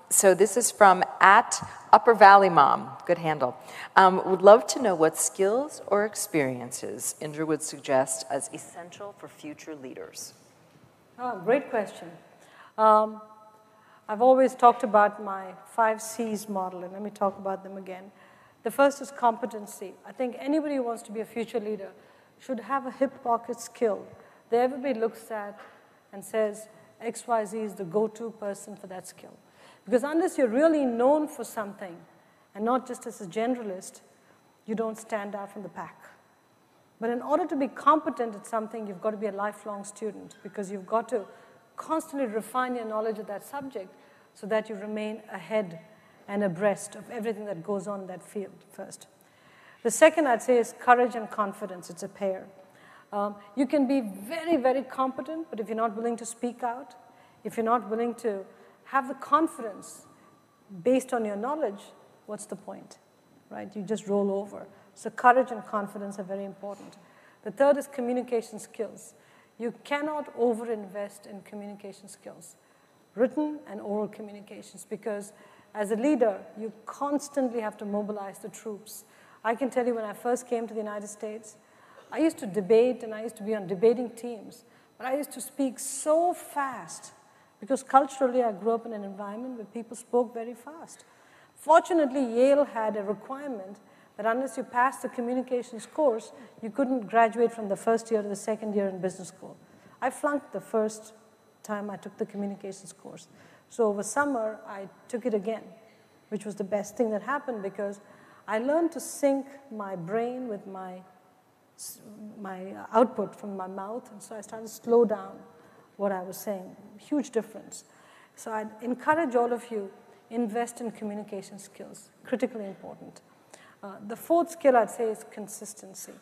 So this is from @UpperValleyMom, good handle. Would love to know what skills or experiences Indra would suggest as essential for future leaders. Oh, great question. I've always talked about my 5 C's model, and let me talk about them again. The first is competency. I think anybody who wants to be a future leader should have a hip pocket skill that everybody looks at and says, XYZ is the go-to person for that skill. Because unless you're really known for something, and not just as a generalist, you don't stand out from the pack. But in order to be competent at something, you've got to be a lifelong student, because you've got to constantly refine your knowledge of that subject so that you remain ahead and abreast of everything that goes on in that field first. The second, I'd say, is courage and confidence. It's a pair. You can be very, very competent, but if you're not willing to speak out, if you're not willing to have the confidence based on your knowledge, what's the point, right? You just roll over. So courage and confidence are very important. The third is communication skills. You cannot overinvest in communication skills, written and oral communications, because as a leader, you constantly have to mobilize the troops. I can tell you when I first came to the United States, I used to debate and I used to be on debating teams, but I used to speak so fast because culturally I grew up in an environment where people spoke very fast. Fortunately, Yale had a requirement that unless you passed the communications course, you couldn't graduate from the first year to the second year in business school. I flunked the first time I took the communications course. So over summer, I took it again, which was the best thing that happened because I learned to sync my brain with my output from my mouth, and so I started to slow down what I was saying. Huge difference. So I'd encourage all of you, invest in communication skills, critically important. The fourth skill I'd say is consistency.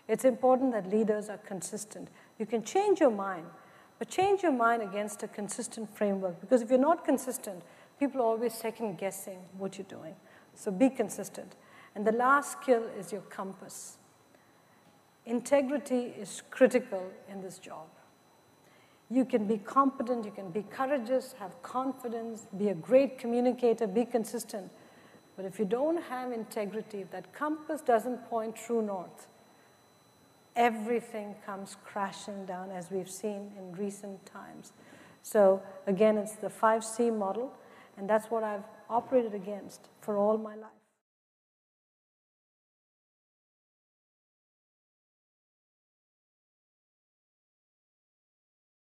It's important that leaders are consistent. You can change your mind, but change your mind against a consistent framework, because if you're not consistent, people are always second guessing what you're doing. So be consistent. And the last skill is your compass. Integrity is critical in this job. You can be competent, you can be courageous, have confidence, be a great communicator, be consistent. But if you don't have integrity, if that compass doesn't point true north, everything comes crashing down, as we've seen in recent times. So again, it's the 5C model, and that's what I've operated against for all my life.